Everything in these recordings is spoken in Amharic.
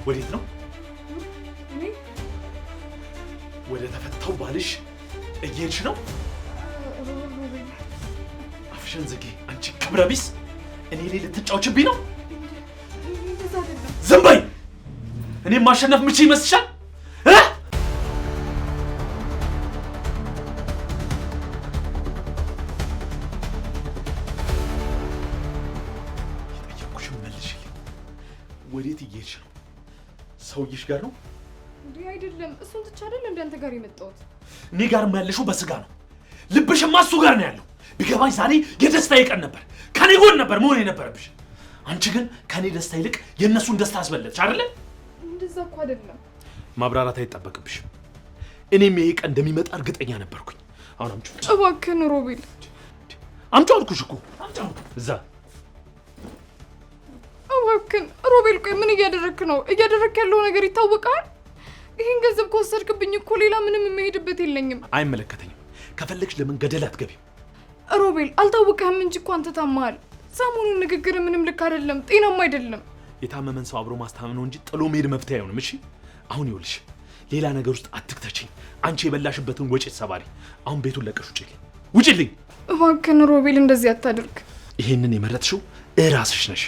ወዴት ነው? ወደ ተፈታው ባልሽ እየሄድሽ ነው? አፍሽን ዝጊ አንቺ ክብረ ቢስ! እኔ ላይ ልትጫወችብኝ ነው? ዝም በይ! እኔም ማሸነፍ ምች ይመስልሻል? የጠየኩሽን መልሽልኝ። ወዴት እየሄድሽ ነው? ሰውዬሽ ጋር ነው? እንዴ አይደለም፣ እሱን ትቻ አይደል እንደ አንተ ጋር የመጣሁት። እኔ ጋር ያለሽው በስጋ ነው። ልብሽማ እሱ ጋር ነው ያለው። ቢገባኝ ዛሬ የደስታዬ ቀን ነበር። ከኔ ጎን ነበር መሆን የነበረብሽ። አንቺ ግን ከኔ ደስታ ይልቅ የእነሱን ደስታ አስበለጥሽ አይደለ? እንደዛ እኮ አይደለም። ማብራራት አይጠበቅብሽም። እኔም ይሄ ቀን እንደሚመጣ እርግጠኛ ነበርኩኝ። አሁን አምጪው። እባክህን ሮቤል፣ አምጪው አልኩሽ እኮ። አምጪው እዛ። እባክህን ሮቤል፣ ቆይ ምን እያደረክ ነው? እያደረክ ያለው ነገር ይታወቃል። ይሄን ገንዘብ ከወሰድክብኝ እኮ ሌላ ምንም የምሄድበት የለኝም። አይመለከተኝም። ከፈለግሽ ለምን ገደል አትገቢም? ሮቤል፣ አልታወቀህም እንጂ እኮ አንተ ታማሃል። ሰሞኑን ንግግር ምንም ልክ አይደለም፣ ጤናማ አይደለም። የታመመን ሰው አብሮ ማስታመም ነው እንጂ ጥሎ መሄድ መፍትሄ አይሆንም። እሺ አሁን ይኸውልሽ፣ ሌላ ነገር ውስጥ አትክተችኝ። አንቺ የበላሽበትን ወጪ ተሰባሪ። አሁን ቤቱን ለቀሽ ውጪልኝ፣ ውጪልኝ። እባክህን ሮቤል፣ እንደዚህ አታድርግ። ይሄንን የመረጥሽው እራስሽ ነሽ።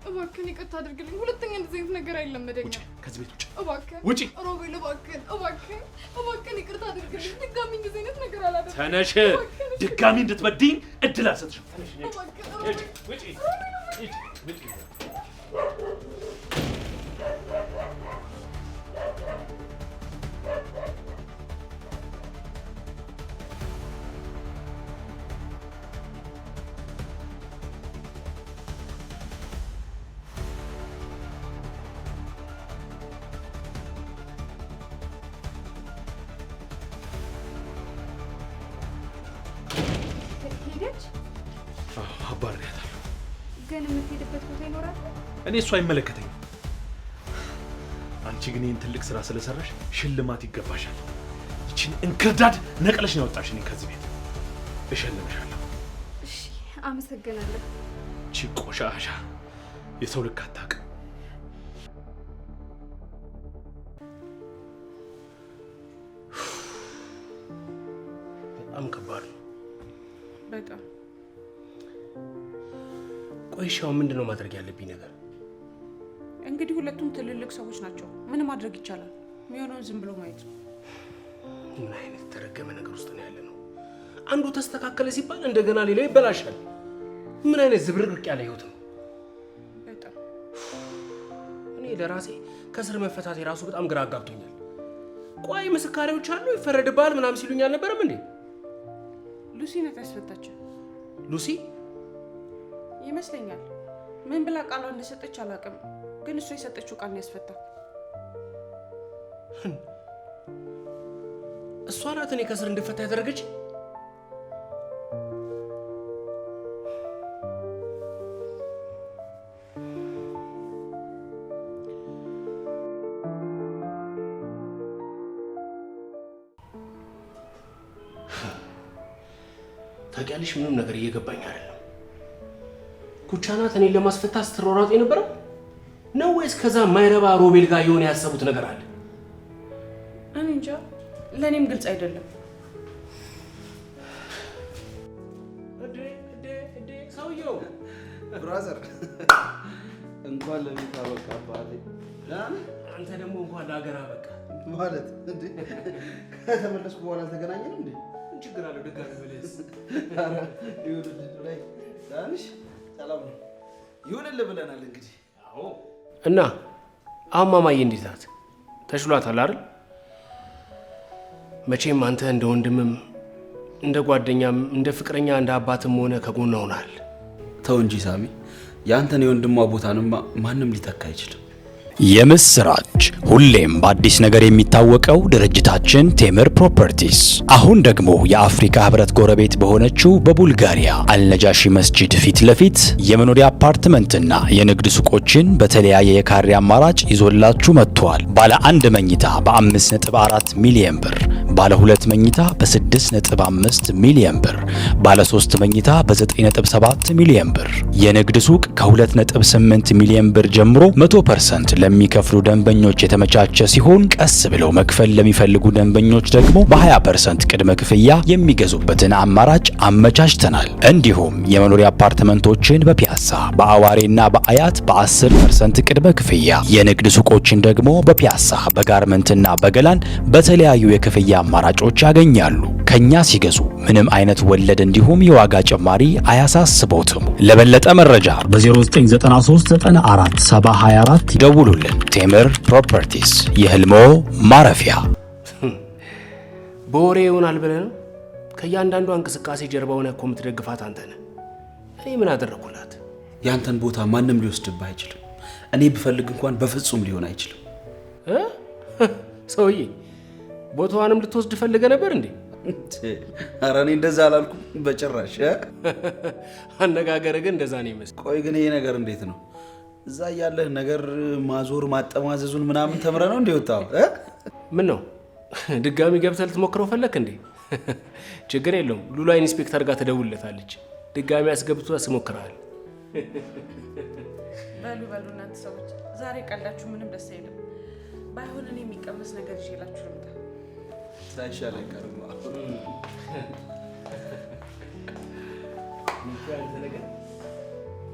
እባክህን ይቅርታ አድርግልኝ። ሁለተኛ እንደዚህ አይነት ነገር አይለመደኝም። ውጪ፣ ከዚህ ቤት ውጪ። እባክህን ውጪ። ሮቤል፣ እባክህን ይቅርታ አድርግልኝ። ድጋሚ እንደዚህ አይነት ነገር አላደርግም። ተነሽ። ድጋሚ እንድትበድኝ እድል አልሰጥሽም። ተነሽ። ውጪ። አባሪያታለሁ። ግን የምትሄድበት ቦታ ይኖራል? እኔ እሱ አይመለከተኝም። አንቺ ግን ይህን ትልቅ ስራ ስለሰራሽ ሽልማት ይገባሻል። ይችን እንክርዳድ ነቅለሽ ነው ያወጣሽ። እኔ ከዚህ ቤት እሸልምሻለሁ። እሺ፣ አመሰግናለሁ። እቺ ቆሻሻ የሰው ልክ አታውቅም። በጣም ከባድ ነው። በጣም ቆይሻው ምንድነው ማድረግ ያለብኝ ነገር? እንግዲህ ሁለቱም ትልልቅ ሰዎች ናቸው። ምን ማድረግ ይቻላል? የሚሆነውን ዝም ብሎ ማየት ነው። ምን አይነት ተረገመ ነገር ውስጥ ነው ያለ ነው? አንዱ ተስተካከለ ሲባል እንደገና ሌላው ይበላሻል። ምን አይነት ዝብርቅርቅ ያለ ህይወት ነው? በጣም እኔ ለራሴ ከስር መፈታት የራሱ በጣም ግራ አጋብቶኛል። ቆይ ምስካሪዎች አሉ ይፈረድባል ምናምን ሲሉኝ አልነበረም እንዴ? ሉሲ ናት ያስፈታችው። ሉሲ ይመስለኛል። ምን ብላ ቃሏ እንደሰጠች አላውቅም፣ ግን እሷ የሰጠችው ቃል ነው ያስፈታ። እሷ ናት እኔ ከስር እንድፈታ ያደረገች? ታውቂያለሽ፣ ምንም ነገር እየገባኝ አይደለም። ኩቻ ናት እኔን ለማስፈታት ስትሯሯጥ የነበረው ነው ወይስ ከዛ ማይረባ ሮቤል ጋር የሆነ ያሰቡት ነገር አለ? እኔ እንጃ፣ ለእኔም ግልጽ አይደለም። ሰውየው ብራዘር እንኳን ለቤት አበቃ ባለ አንተ ደግሞ እንኳን ለሀገር አበቃ ማለት እንዴ? ከተመለስኩ በኋላ አልተገናኘንም እንዴ? ምን ችግር አለው? ድጋሚ በለስ ኧረ ይሁንልህ ላይ ዳንሽ ሰላም ነው ይሁንልህ ብለናል። እንግዲህ አዎ። እና አሁን ማማዬ እንዴት ናት? ተሽሏታል አይደል? መቼም አንተ እንደ ወንድምም እንደ ጓደኛም እንደ ፍቅረኛ እንደ አባትም ሆነ ከጎኗ ሆናል። ተው እንጂ ሳሚ፣ ያንተን የወንድሟ ቦታንማ ማንም ሊተካ አይችልም። የምስራች! ሁሌም በአዲስ ነገር የሚታወቀው ድርጅታችን ቴምር ፕሮፐርቲስ አሁን ደግሞ የአፍሪካ ህብረት ጎረቤት በሆነችው በቡልጋሪያ አልነጃሺ መስጂድ ፊት ለፊት የመኖሪያ አፓርትመንትና የንግድ ሱቆችን በተለያየ የካሬ አማራጭ ይዞላችሁ መጥቷል። ባለ አንድ መኝታ በ5.4 ሚሊዮን ብር፣ ባለ 2 መኝታ በ6.5 ሚሊዮን ብር፣ ባለ 3 መኝታ በ9.7 ሚሊዮን ብር። የንግድ ሱቅ ከ2.8 ሚሊዮን ብር ጀምሮ 100% ለሚከፍሉ ደንበኞች የተመቻቸ ሲሆን ቀስ ብለው መክፈል ለሚፈልጉ ደንበኞች ደግሞ በ20% ቅድመ ክፍያ የሚገዙበትን አማራጭ አመቻችተናል። እንዲሁም የመኖሪያ አፓርትመንቶችን በፒያሳ በአዋሬና በአያት በ10% ቅድመ ክፍያ፣ የንግድ ሱቆችን ደግሞ በፒያሳ በጋርመንትና በገላን በተለያዩ የክፍያ አማራጮች ያገኛሉ። ከኛ ሲገዙ ምንም አይነት ወለድ እንዲሁም የዋጋ ጭማሪ አያሳስቦትም። ለበለጠ መረጃ በ0993947024 ደውሉልን። ቴምር ፕሮፐርቲስ የህልሞ ማረፊያ። በወሬ ይሆናል ብለህ ነው? ከእያንዳንዷ እንቅስቃሴ ጀርባ ሆነህ እኮ የምትደግፋት አንተ ነህ። እኔ ምን አደረኩላት? ያንተን ቦታ ማንም ሊወስድብህ አይችልም። እኔ ብፈልግ እንኳን በፍጹም ሊሆን አይችልም። ሰውዬ ቦታዋንም ልትወስድ ፈልገ ነበር እንዴ? ኧረ እኔ እንደዛ አላልኩም በጭራሽ። አነጋገር ግን እንደዛ ነው ይመስል። ቆይ ግን ይሄ ነገር እንዴት ነው? እዛ ያለህ ነገር ማዞር ማጠማዘዙን ምናምን ተምረህ ነው እንዴ ወጣው? ምን ነው ድጋሚ ገብተህ ልትሞክረው ፈለክ እንዴ? ችግር የለውም። ሉላ ኢንስፔክተር ጋር ትደውልለታለች። ድጋሚ አስገብቶ ያስሞክራል። በሉ እናንተ ሰዎች ዛሬ ቀላችሁ ምንም ደስ አይልም። ባይሆን እኔ የሚቀመስ ነገር ይዤላችሁ ልምጣ። ሳይሻል አይቀርም።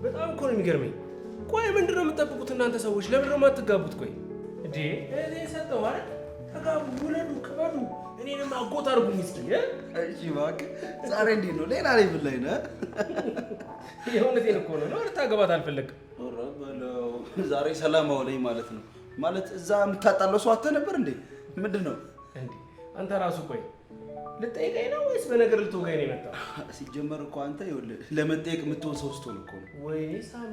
በጣም እኮ ነው የሚገርመኝ። ቆይ ምንድን ነው የምትጠብቁት እናንተ ሰዎች? ለምንድን ነው የማትጋቡት? ቆይ እንዴ እኔ ሰጠው አይደል? ተጋቡ፣ ውለዱ፣ ክበዱ። እኔንም አጎት አድርጉኝ እስኪ። እሺ እባክህ ዛሬ እንዴት ነው? ሌላ ላይ ምን ላይ ነህ? የእውነቴን እኮ ነው። ልታገባት አልፈለግም? ኧረ በለው ዛሬ ሰላም አውለኝ ማለት ነው። ማለት እዛ የምታጣለው ሰው አተህ ነበር እንዴ? ምንድን ነው እንዴ? አንተ ራሱ ቆይ ልጠይቀኝ ነው ወይስ በነገር ልትወጋኝ ነው የመጣው? ሲጀመር እኮ አንተ ይኸውልህ ለመጠየቅ የምትሆን ሰው ስትሆን እኮ ነው። ወይኔ ሳሚ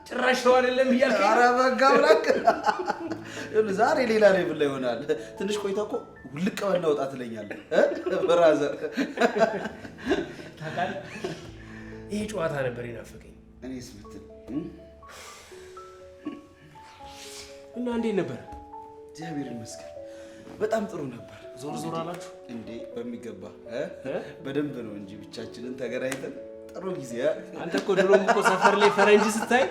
ጭራሽ ተው አይደለም እያልከኝ? ኧረ በጋ ብላክ ይኸውልህ ዛሬ ሌላ ላይ ብላ ይሆናል። ትንሽ ቆይታ እኮ ውልቅ በልና ወጣ ትለኛለህ። ብራዘር ታውቃለህ፣ ይሄ ጨዋታ ነበር የናፈቀኝ። እኔስ ብትል እና እንዴት ነበር? እግዚአብሔር ይመስገን በጣም ጥሩ ነበር። ዞር ዞር አላችሁ እንዴ? በሚገባ በደንብ ነው እንጂ ብቻችንን ተገናኝተን ጥሩ ጊዜ። አንተ እኮ ድሮም እኮ ሰፈር ላይ ፈረንጅ ስታይ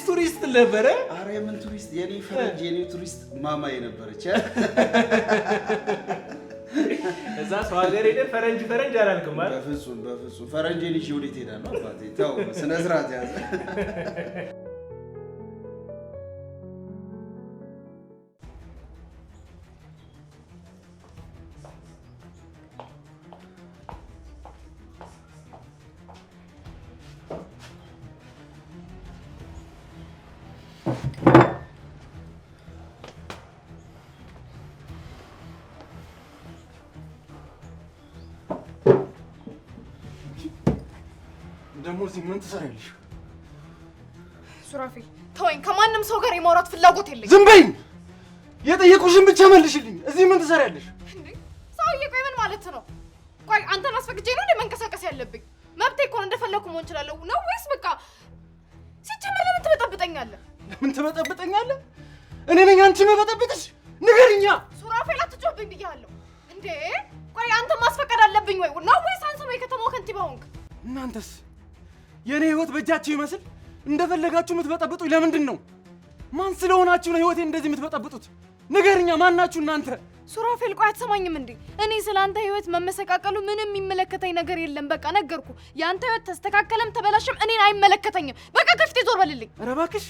ቱሪስት ነበረ። ኧረ የምን ቱሪስት? የኔ ፈረንጅ የኔ ቱሪስት ማማዬ ነበረች። እዛ ሰው ሀገር ሄደህ ፈረንጅ አላልክም አይደል? በፍጹም ፈረንጅ ልጅ ወዴት ሄዳለሁ? አባቴ ተው፣ ስነ ስርዓት ያዘ። ደግሞ እዚህ ምን ትሰሪያለሽ? ሱራፌል ተወኝ። ከማንም ሰው ጋር የማውራት ፍላጎት የለኝም። ዝም በይኝ። የጠየቁሽን ብቻ መልሽልኝ። እዚህ ምን ትሰሪያለሽ? እንዴ ሰውዬ፣ ቆይ ምን ማለት ነው? ቆይ አንተን አስፈቅጄ ነው እንደ መንቀሳቀስ ያለብኝ? መብቴ እኮ ነው፣ እንደፈለኩ መሆን እችላለሁ ነው ወይስ በቃ ሲጀመር ለምን ትበጠብጠኛለህ? ለምን ትበጠብጠኛለህ? እኔ ነኝ አንቺ መበጠብጥሽ? ንገሪኛ። ሱራፌል አትጮህብኝ ብያለሁ። እንዴ ቆይ አንተ ማስፈቀድ አለብኝ ወይ ነው ወይስ አንተ ነው የከተማው ከንቲባ ሆንክ? እናንተስ የኔ ህይወት በእጃችሁ ይመስል እንደፈለጋችሁ የምትበጠብጡኝ ለምንድን ነው? ማን ስለሆናችሁ ነው ህይወቴን እንደዚህ የምትበጠብጡት? ንገርኛ፣ ማን ናችሁ እናንተ? ሱራፌል ቆይ አትሰማኝም እንዴ? እኔ ስላንተ ህይወት መመሰቃቀሉ ምንም የሚመለከተኝ ነገር የለም። በቃ ነገርኩ። ያንተ ህይወት ተስተካከለም ተበላሽም እኔን አይመለከተኝም። በቃ ከፊቴ ዞር በልልኝ። ኧረ እባክሽ፣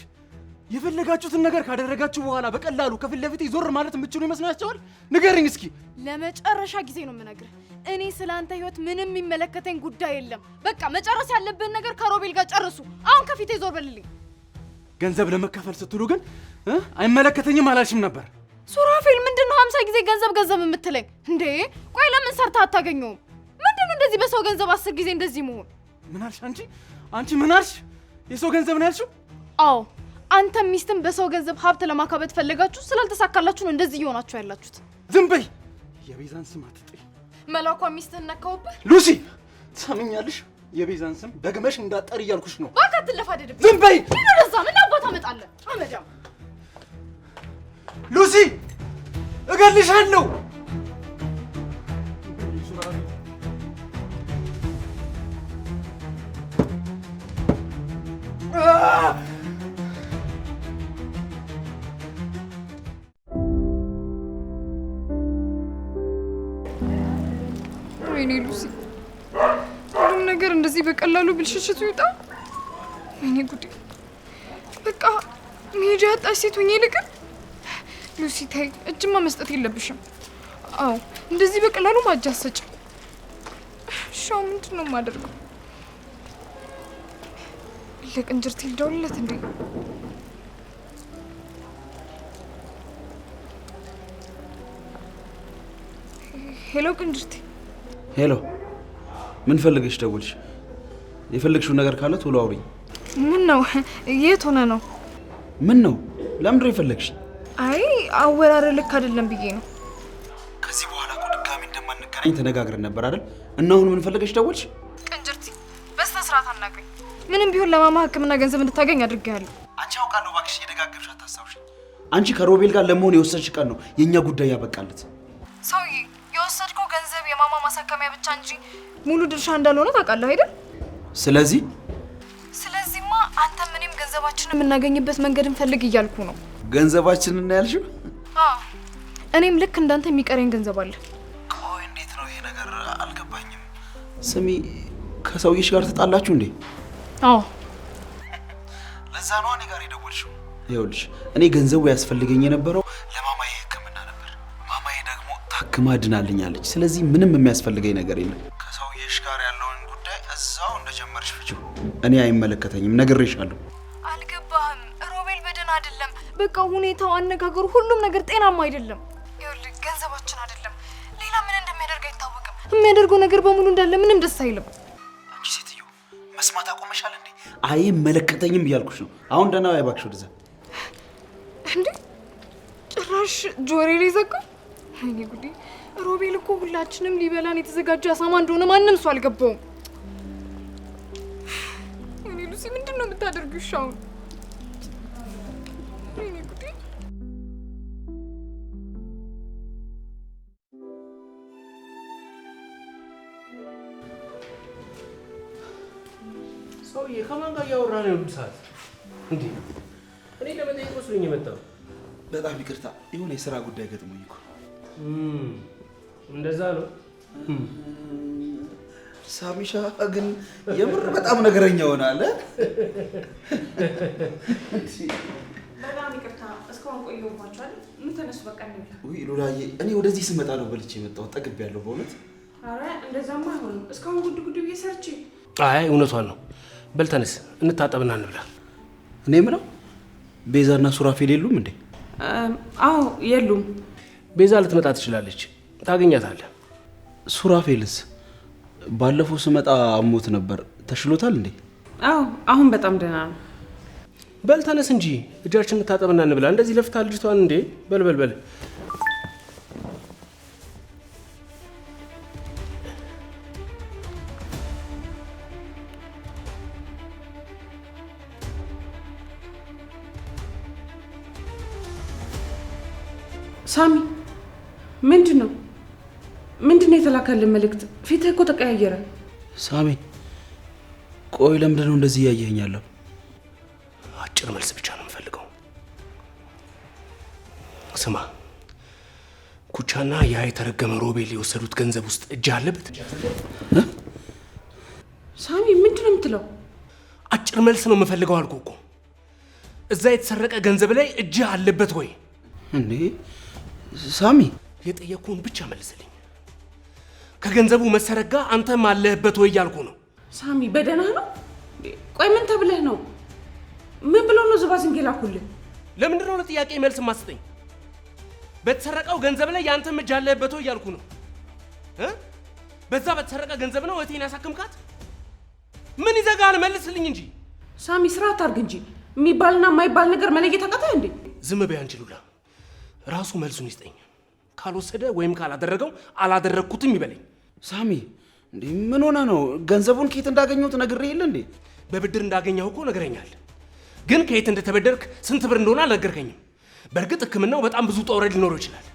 የፈለጋችሁትን ነገር ካደረጋችሁ በኋላ በቀላሉ ከፊት ለፊቴ ዞር ማለት የምትችሉ ይመስላችኋል? ንገርኝ እስኪ። ለመጨረሻ ጊዜ ነው የምነግርህ። እኔ ስላንተ ህይወት ምንም የሚመለከተኝ ጉዳይ የለም። በቃ መጨረስ ያለብን ነገር ከሮቤል ጋር ጨርሱ። አሁን ከፊቴ ዞር በልልኝ። ገንዘብ ለመከፈል ስትሉ ግን አይመለከተኝም አላልሽም ነበር? ሱራፌል ምንድነው 50 ጊዜ ገንዘብ የምትለኝ እንዴ? ቆይ ለምን ሰርታ አታገኘውም? ምንድነው እንደዚህ በሰው ገንዘብ 10 ጊዜ እንደዚህ መሆን? ምን አልሽ አንቺ ምን አልሽ? የሰው ገንዘብ ነው ያልሽው? አዎ አንተ ሚስትም በሰው ገንዘብ ሀብት ለማካበት ፈለጋችሁ፣ ስላልተሳካላችሁ ነው እንደዚህ እየሆናችሁ ያላችሁት። ዝም በይ። የቤዛን ስም አትጥሪ። መላኳ ሚስትህን ነካውብህ። ሉሲ ትሰምኛለሽ? የቤዛን ስም ደግመሽ እንዳትጠሪ እያልኩሽ ነው። በቃ አትለፋደድብኝ። ዝም በይ። ይነዛ ምን አባታ አመጣለህ? አመዳም ሉሲ እገልሻለሁ። ወይኔ ሉሲ፣ ሁሉም ነገር እንደዚህ በቀላሉ ብልሽሽቱ ይውጣ። ወይኔ ጉዴ! በቃ መሄጃ ያጣሽ ሴት ሆኜ ልቅር። ሉሲ ተይ፣ እጅማ መስጠት የለብሽም። አዎ እንደዚህ በቀላሉ ማጃ አትሰጭም። ሻው ምንድን ነው የማደርገው? ለቅንጅርቴ ልደውልለት እንዴ? ሄሎ ቅንጅርቴ። ሄሎ፣ ምን ፈልገሽ ደወልሽ? የፈለግሽው ነገር ካለ ቶሎ አውሪኝ። ምን ነው? የት ሆነ ነው? ምን ነው? ለምንድን ነው የፈለግሽ? አይ አወራረ ልክ አይደለም ብዬ ነው። ከዚህ በኋላ እኮ ድጋሚ እንደማንገናኝ ተነጋግረን ነበር አይደል? እና አሁን ምን ፈልገሽ ደወልሽ? ቅንጅርቴ በስነ ስርዓት አናግረኝ። ምንም ቢሆን ለማማ ሕክምና ገንዘብ እንድታገኝ አድርጌያለሁ። አንቺ አውቃለሁ፣ እባክሽ እየደጋገምሽ አታስታውሽ። አንቺ ከሮቤል ጋር ለመሆን የወሰድሽ ቀን ነው የእኛ ጉዳይ ያበቃለት። ሰውዬ የወሰድከው ገንዘብ የማማ ማሳከሚያ ብቻ እንጂ ሙሉ ድርሻ እንዳልሆነ ታውቃለህ አይደል? ስለዚህማ አንተ ምንም ገንዘባችንን የምናገኝበት መንገድ እንፈልግ እያልኩ ነው። ገንዘባችንን ነው ያልሽው? አዎ እኔም ልክ እንዳንተ የሚቀረኝ ገንዘብ አለ። ቆይ እንዴት ነው ይሄ ነገር? አልገባኝም። ስሚ፣ ከሰውዬሽ ጋር ተጣላችሁ እንዴ? አዎ ለዛ ነው እኔ ጋር የደወልሽው። ይኸውልሽ እኔ ገንዘቡ ያስፈልገኝ የነበረው ለማማዬ ሕክምና ነበር። ማማዬ ደግሞ ታክማ ድናልኛለች። ስለዚህ ምንም የሚያስፈልገኝ ነገር የለም። ከሰውዬሽ ጋር ያለውን ጉዳይ እዛው እንደጀመርሽ ፍቺው። እኔ አይመለከተኝም፣ ነግሬሻለሁ። አልገባህም? ሮቤል በደህና አይደለም። በቃ ሁኔታው፣ አነጋገሩ፣ ሁሉም ነገር ጤናማ አይደለም። ይኸውልህ ገንዘባችን አይደለም ሌላ ምን እንደሚያደርግ አይታወቅም። የሚያደርገው ነገር በሙሉ እንዳለ ምንም ደስ አይልም። አንቺ ሴትዮ መስማት አቆመሻል እንዴ? አይመለከተኝም እያልኩሽ ነው። አሁን ደህና ዋይ እባክሽ ወደዛ። እንዴ ጭራሽ ጆሮዬ ላይ ዘጋው። ወይኔ ጉዴ! ሮቤል እኮ ሁላችንም ሊበላን የተዘጋጀ አሳማ እንደሆነ ማንም ሰው አልገባውም። ወይኔ ሉሲ፣ ምንድን ነው የምታደርጊው? ሻውን ወይኔ ጉዴ! ሰውዬ ከማን ጋር እያወራ ነው ሁሉ ሰዓት? እንዴ እኔ ለመጠየቅ መስሎኝ የመጣው። በጣም ይቅርታ፣ የሆነ የሥራ ጉዳይ ገጥሞኝ እኮ። እንደዛ ነው። ሳሚሻ ግን የምር በጣም ነገረኛ ሆናለ። በጣም ይቅርታ እስካሁን ቆየሁባችሁ አይደል? ምን ተነሱ፣ በቃ እንብላ። ውይ ሉላዬ፣ እኔ ወደዚህ ስመጣ ነው በልቼ የመጣሁት። ጠግቤያለሁ በእውነት። ኧረ እንደዛማ አይሆንም። እስካሁን ጉድ ጉድ ብዬ ሰርቼ። አይ እውነቷን ነው። በል ተነስ እንታጠብና እንብላ። እኔ የምለው ቤዛና ሱራፌል የሉም እንዴ? አዎ የሉም። ቤዛ ልትመጣ ትችላለች፣ ታገኛታለህ። ሱራፌልስ? ባለፈው ስመጣ አሞት ነበር፣ ተሽሎታል እንዴ? አዎ አሁን በጣም ደህና ነው። በል ተነስ እንጂ እጃችን እንታጠብና እንብላ። እንደዚህ ለፍታ ልጅቷን እንዴ! በል በል በል። ሳሚ ምንድን ነው የተላከልን መልእክት? ፊትህ እኮ ተቀያየረ። ሳሚ ቆይ ለምንድን ነው እንደዚህ እያየኸኝ ያለው? አጭር መልስ ብቻ ነው የምፈልገው። ስማ፣ ኩቻና ያ የተረገመ ሮቤል የወሰዱት ገንዘብ ውስጥ እጅ አለበት? ሳሚ ምንድን ነው የምትለው? አጭር መልስ ነው የምፈልገው አልኩህ እኮ። እዛ የተሰረቀ ገንዘብ ላይ እጅ አለበት ወይ? እንዴ ሳሚ፣ የጠየቅኩህን ብቻ መልስልኝ። ከገንዘቡ መሰረቅ ጋር አንተም አለህበት ወይ እያልኩ ነው። ሳሚ በደህና ነው? ቆይ ምን ተብለህ ነው? ምን ብለው ነው ዝባዝንጌ ላኩልህ? ለምንድን ነው ለጥያቄ መልስ ማስጠኝ? በተሰረቀው ገንዘብ ላይ ያንተም እጅ አለህበት ወይ እያልኩ ነው። በዛ በተሰረቀ ገንዘብ ነው እህቴን ያሳክምካት? ምን ይዘጋል? መልስልኝ እንጂ። ሳሚ ስርዓት አድርግ እንጂ። የሚባልና የማይባል ነገር መለየት አቃተህ እንዴ? ዝም በይ አንቺ ሉላ። ራሱ መልሱን ይስጠኝ። ካልወሰደ ወይም ካላደረገው አላደረግኩትም ይበለኝ። ሳሚ እንዴ ምን ሆነ ነው? ገንዘቡን ከየት እንዳገኘሁት ነግሬህ የለ እንዴ? በብድር እንዳገኘው እኮ ነግረኛል። ግን ከየት እንደተበደርክ ስንት ብር እንደሆነ አልነገርከኝም። በእርግጥ ሕክምናው በጣም ብዙ ውጣ ውረድ ሊኖረው ይችላል።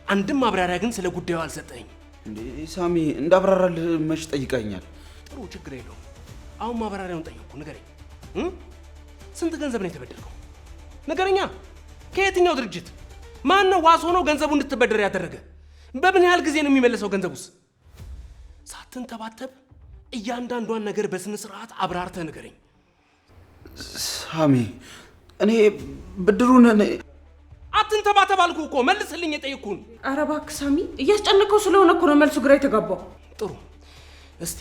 አንድም ማብራሪያ ግን ስለ ጉዳዩ አልሰጠኝም። እንዴ ሳሚ እንዳብራራልህ መች ጠይቀኛል? ጥሩ ችግር የለውም። አሁን ማብራሪያውን ጠየቅኩ፣ ንገረኝ። ስንት ገንዘብ ነው የተበደርከው? ንገረኛ። ከየትኛው ድርጅት? ማን ነው ዋስ ሆኖ ገንዘቡ እንድትበደር ያደረገ? በምን ያህል ጊዜ ነው የሚመለሰው ገንዘቡስ? ሳትንተባተብ እያንዳንዷን ነገር በስነ ስርዓት አብራርተህ ንገረኝ። ሳሚ እኔ ብድሩን አትንተባተብ አልኩህ እኮ መልስልኝ የጠየቅኩህን። ኧረ እባክህ ሳሚ እያስጨነቀው ስለሆነ እኮ ነው መልሱ ግራ የተጋባው። ጥሩ እስቲ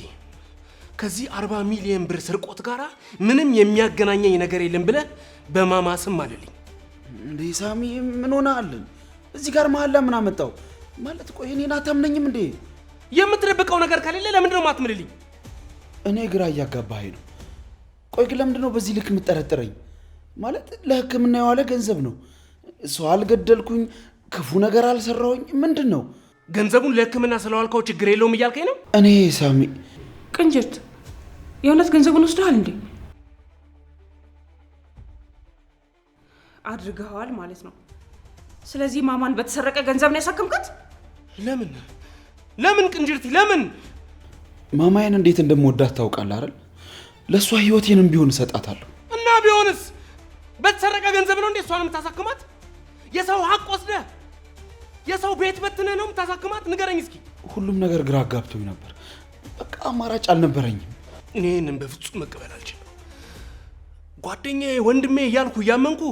ከዚህ 40 ሚሊዮን ብር ስርቆት ጋራ ምንም የሚያገናኘኝ ነገር የለም ብለህ በማማ ስም አለልኝ። እንዴ ሳሚ ምን ሆነሃል? እዚህ ጋር መሀላ ምን አመጣው? ማለት ቆይ እኔን አታምነኝም እንዴ? የምትደብቀው ነገር ከሌለ ለምንድን ነው የማትምልልኝ? እኔ ግራ እያጋባኸኝ ነው። ቆይ ግን ለምንድን ነው በዚህ ልክ የምትጠረጥረኝ? ማለት ለሕክምና የዋለ ገንዘብ ነው። ሰው አልገደልኩኝ፣ ክፉ ነገር አልሰራሁኝ። ምንድን ነው? ገንዘቡን ለሕክምና ስለዋልከው ችግር የለውም እያልከኝ ነው? እኔ ሳሚ ቅንጅት የእውነት ገንዘቡን ወስደሃል እንዴ? አድርገዋል ማለት ነው። ስለዚህ ማማን በተሰረቀ ገንዘብ ነው ያሳከምካት? ለምን ቅንጅርቲ ለምን? ማማዬን እንዴት እንደምወዳት ታውቃለህ አይደል? ለእሷ ህይወቴንም ቢሆን እሰጣታለሁ። እና ቢሆንስ በተሰረቀ ገንዘብ ነው እንዴ እሷን የምታሳክማት? የሰው ሀቅ ወስደህ የሰው ቤት በትነህ ነው የምታሳክማት? ንገረኝ እስኪ። ሁሉም ነገር ግራ አጋብቶኝ ነበር። በቃ አማራጭ አልነበረኝም። እኔ ይህንን በፍጹም መቀበል አልችልም። ጓደኛዬ ወንድሜ እያልኩ እያመንኩ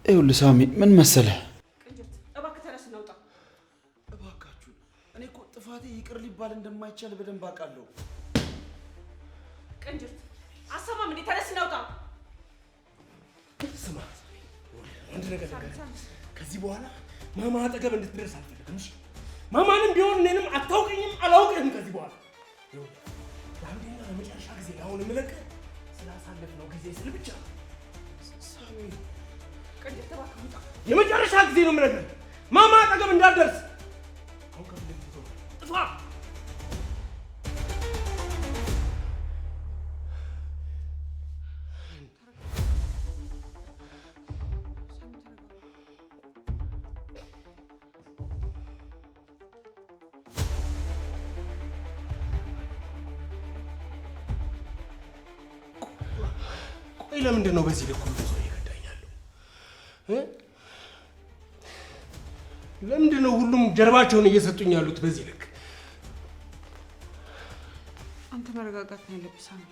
ይኸውልህ ሳሚ ምን መሰለህ፣ ቅንጅት እባክህ ተነስ እንውጣ። እባካችሁ እኔ እኮ ጥፋቴ ይቅር ሊባል እንደማይቻል በደንብ አውቃለሁ። ቅንጅት አሰማም እንዴ? ተነስ እንውጣ። ስማ አንድ ነገር ከዚህ በኋላ ማማ አጠገብ እንድትደርስ አልፈልግም። እሺ ማማንም ቢሆን እኔንም አታውቅኝም፣ አላውቅህም። ከዚህ በኋላ ለአንዴና ለመጨረሻ ጊዜ አሁን የምለቅህ ስላሳለፍነው ጊዜ ስል ብቻ ሳሚ ቅንጅት እባክህ ውጣ። የመጨረሻ ጊዜ ነው የምነግርህ። ማማ አጠገብ እንዳትደርስ። አሁን ከፊት ጥፋ። ቆይ ለምንድን ነው በዚህ ልክ ሁሉ ሰው ይከዳኛለሁ? ለምንድን ነው ሁሉም ጀርባቸውን እየሰጡኝ ያሉት በዚህ ልክ? አንተ መረጋጋት ነው ያለብህ ሳሚ።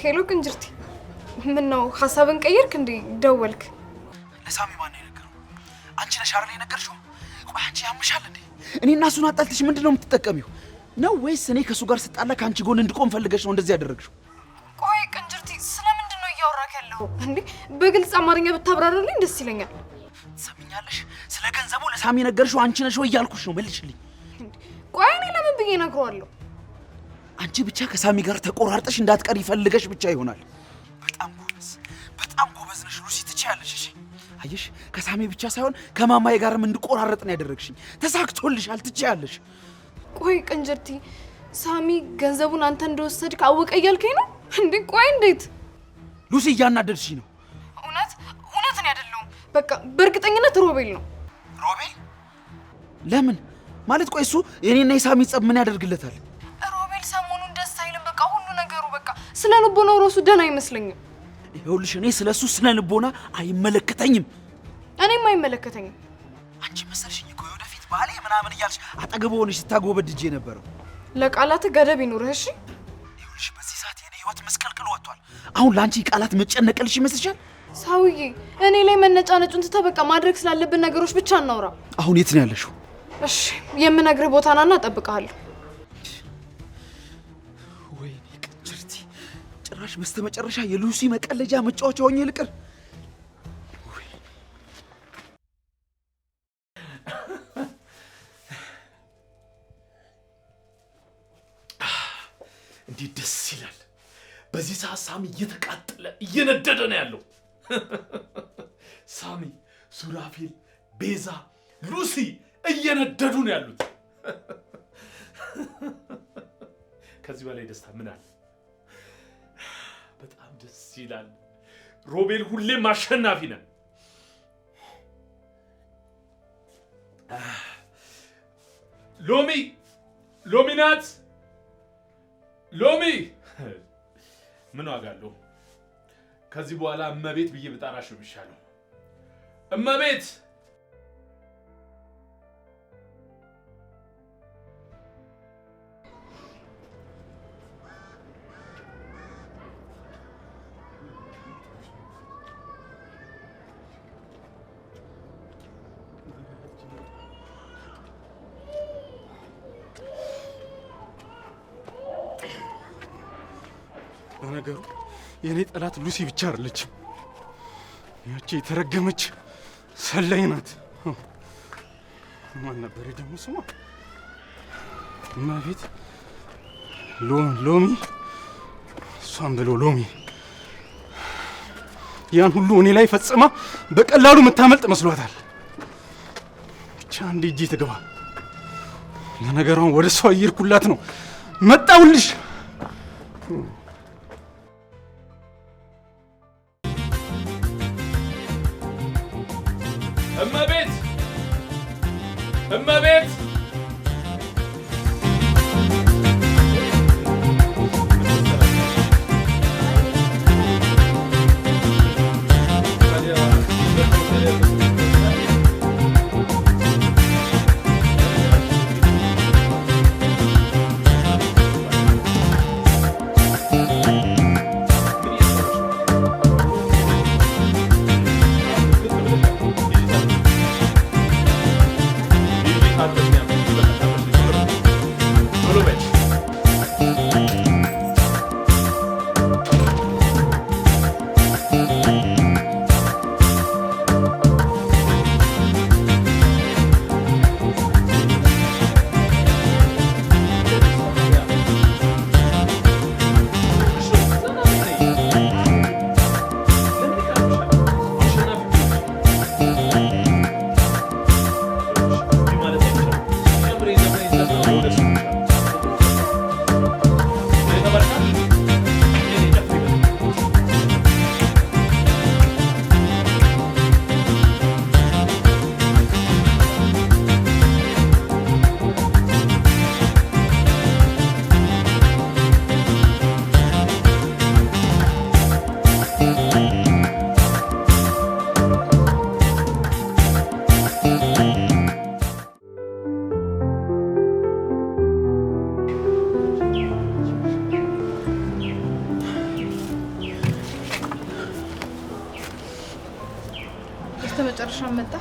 ሄሎ ቅንጅርቲ፣ ምን ነው ሐሳብን ቀየርክ እንዴ? ደወልክ? ለሳሚ ማን ነው የነገረው? አንቺ ነሽ አይደል የነገርሽው? ቆይ አንቺ ያምሻል እንዴ? እኔ እና እሱን አጣልተሽ ምንድነው የምትጠቀሚው? ነው ወይስ እኔ ከሱ ጋር ስጣላ ከአንቺ ጎን እንድቆም ፈልገሽ ነው እንደዚህ ያደረግሽው? ቆይ ቅንጅርቲ፣ ስለምንድን ነው እያወራክ ያለው እንዴ? በግልጽ አማርኛ ብታብራራልኝ ደስ ይለኛል። ትሰሚኛለሽ? ስለ ገንዘቡ ለሳሚ የነገርሽው አንቺ ነሽ ወይ እያልኩሽ ነው። መልሽልኝ። ቆይ እኔ ለምን ብዬ እነግረዋለሁ? አንቺ ብቻ ከሳሚ ጋር ተቆራርጠሽ እንዳትቀር ይፈልገሽ ብቻ ይሆናል። በጣም ጎበዝ ነሽ ሉሲ፣ ትችያለሽ። እሺ አየሽ፣ ከሳሚ ብቻ ሳይሆን ከማማዬ ጋርም እንድቆራረጥ ነው ያደረግሽኝ። ተሳክቶልሻል፣ ትችያለሽ። ቆይ ቅንጅርቲ፣ ሳሚ ገንዘቡን አንተ እንደወሰድክ አወቀ እያልከኝ ነው እንዴ? ቆይ እንዴት? ሉሲ እያናደድሽ ነው። እውነት ነው አይደለሁም። በቃ በእርግጠኝነት ሮቤል ነው። ሮቤል? ለምን ማለት? ቆይ እሱ የኔና የሳሚ ጸብ ምን ያደርግለታል? ሰሞኑን ደስ አይልም። በቃ ሁሉ ነገሩ በቃ ስለ ልቦናው ራሱ ደህና አይመስለኝም። ይኸውልሽ እኔ ስለሱ ስለ ልቦና አይመለከተኝም። እኔም አይመለከተኝም። አንቺ መሰልሽኝ እኮ ወደፊት ባሌ ምናምን እያልሽ አጠገብ ሆነሽ ስታጎበድጄ ነበረው። ለቃላት ገደብ ይኑርህ እሺ። ይኸውልሽ በዚህ ሰዓት የኔ ህይወት መስቀልቅል ወጥቷል። አሁን ለአንቺ ቃላት መጨነቅልሽ ይመስልሻል? ሰውዬ እኔ ላይ መነጫነጩን ትተህ በቃ ማድረግ ስላለብን ነገሮች ብቻ እናውራ። አሁን የት ነው ያለሽው? እሺ የምነግርህ ቦታ ናና እጠብቅሃለሁ። ጭራሽ በስተመጨረሻ የሉሲ መቀለጃ መጫወቻ ሆኜ ልቅር። እንዴት ደስ ይላል! በዚህ ሰዓት ሳሚ እየተቃጠለ እየነደደ ነው ያለው። ሳሚ፣ ሱራፌል፣ ቤዛ፣ ሉሲ እየነደዱ ነው ያሉት። ከዚህ በላይ ደስታ ምን አለ? በጣም ደስ ይላል። ሮቤል ሁሌም አሸናፊ ነህ። ሎሚ ናት። ሎሚ ምን ዋጋ አለው? ከዚህ በኋላ እመቤት ብዬ ብጠራሽ ነው የሚሻለው። እመቤት ነገሩ የኔ ጠላት ሉሲ ብቻ አይደለችም። ያቺ የተረገመች ሰላይ ናት። ማን ነበር ደግሞ ስሟ? እመቤት ሎሚ፣ እሷን ብሎ ሎሚ ያን ሁሉ እኔ ላይ ፈጽማ በቀላሉ የምታመልጥ መስሏታል። ብቻ አንዴ እጄ ትገባ። ለነገሯን ወደ እሷ እየሄድኩላት ነው። መጣሁልሽ። እመቤት በስተመጨረሻ መጣ።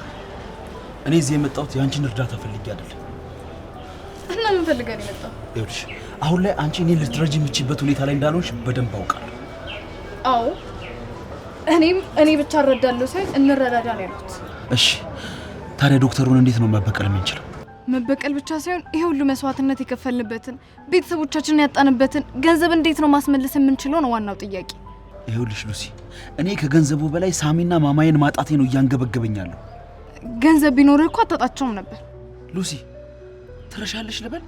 እኔ እዚህ የመጣሁት ያንቺን እርዳታ ፈልጌ አይደለም። እና ምን ፈልገህ ነው የመጣው? ይኸውልሽ አሁን ላይ አንቺ እኔን ልትረጂ የምትችይበት ሁኔታ ላይ እንዳልሆንሽ በደንብ አውቃለሁ። አዎ እኔ ብቻ እረዳለሁ ሳይሆን እንረዳዳ ነው ያልኩት። እሺ ታዲያ ዶክተሩን እንዴት ነው መበቀል የምንችለው? መበቀል ብቻ ሳይሆን ይሄ ሁሉ መስዋዕትነት የከፈልንበትን ቤተሰቦቻችንን ያጣንበትን ገንዘብ እንዴት ነው ማስመለስ የምንችለው ነው ዋናው ጥያቄ። ይኸውልሽ ሉሲ እኔ ከገንዘቡ በላይ ሳሚና ማማዬን ማጣቴ ነው እያንገበገበኛለሁ። ገንዘብ ቢኖርህ እኮ አታጣቸውም ነበር። ሉሲ ትረሻለሽ ልበል?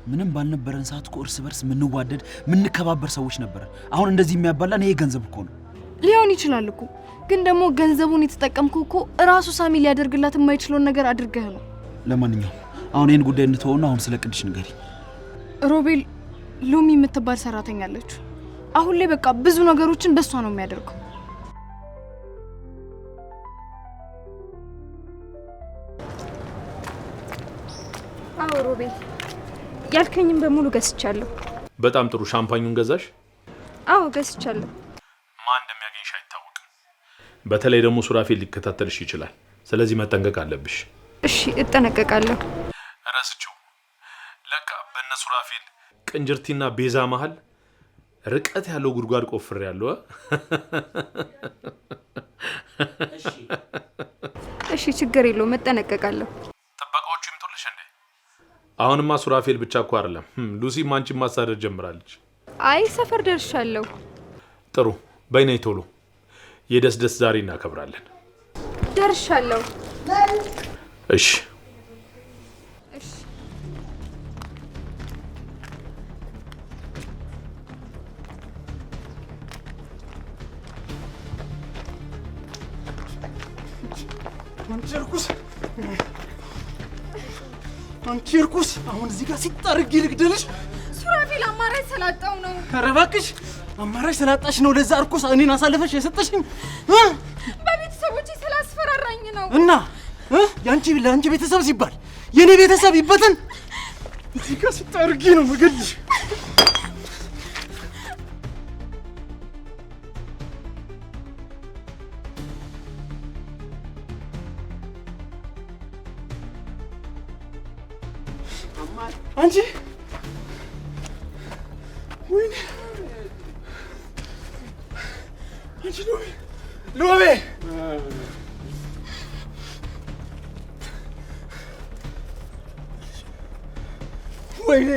ምንም ባልነበረን ሰዓት እኮ እርስ በርስ ምንዋደድ ምንከባበር ሰዎች ነበር። አሁን እንደዚህ የሚያባላን ይሄ ገንዘብ እኮ ነው። ሊሆን ይችላል እኮ ግን ደግሞ ገንዘቡን የተጠቀምከው እኮ እራሱ ሳሚ ሊያደርግላት የማይችለውን ነገር አድርገህ ነው። ለማንኛውም አሁን ይሄን ጉዳይ እንተውና አሁን ስለ ቅድሽ ንገሪ። ሮቤል ሎሚ የምትባል ሰራተኛ አለች። አሁን ላይ በቃ ብዙ ነገሮችን በሷ ነው የሚያደርገው። አዎ ሮቤል ያልከኝም በሙሉ ገዝቻለሁ። በጣም ጥሩ። ሻምፓኙን ገዛሽ? አዎ ገዝቻለሁ። ማን እንደሚያገኝሽ አይታወቅም። በተለይ ደግሞ ሱራፌል ሊከታተልሽ ይችላል። ስለዚህ መጠንቀቅ አለብሽ። እሺ እጠነቀቃለሁ። ረስቸው ለካ በእነ ሱራፌል ቅንጅርቲና ቤዛ መሃል ርቀት ያለው ጉድጓድ ቆፍር ያለው። እሺ ችግር የለውም እጠነቀቃለሁ። ጥበቃዎቹ ይምጡልሽ እንዴ? አሁንማ ሱራፌል ብቻ እኮ አይደለም ሉሲም አንቺን ማሳደድ ጀምራለች። አይ ሰፈር ደርሻለሁ። ጥሩ በይ ነይ ቶሎ። የደስደስ ዛሬ እናከብራለን። ደርሻለሁ። እሺ አንቺ እርኩስ! አሁን እዚህ ጋር ሲጣርግ ልግደልሽ። ሱራፌል አማራጭ ስላጣው ነው። ኧረ እባክሽ አማራጭ ስላጣሽ ነው ለዛ እርኩስ እኔን አሳልፈሽ የሰጠሽኝ? በቤተሰቦቼ ስላስፈራራኝ ነው። እና ለአንቺ ቤተሰብ ሲባል የኔ ቤተሰብ ይበተን? እዚህ ጋር ሲጣርጊ ነው የምገልሽ። አንቺ ወይኔ አንቺ ሎቤ ወይኔ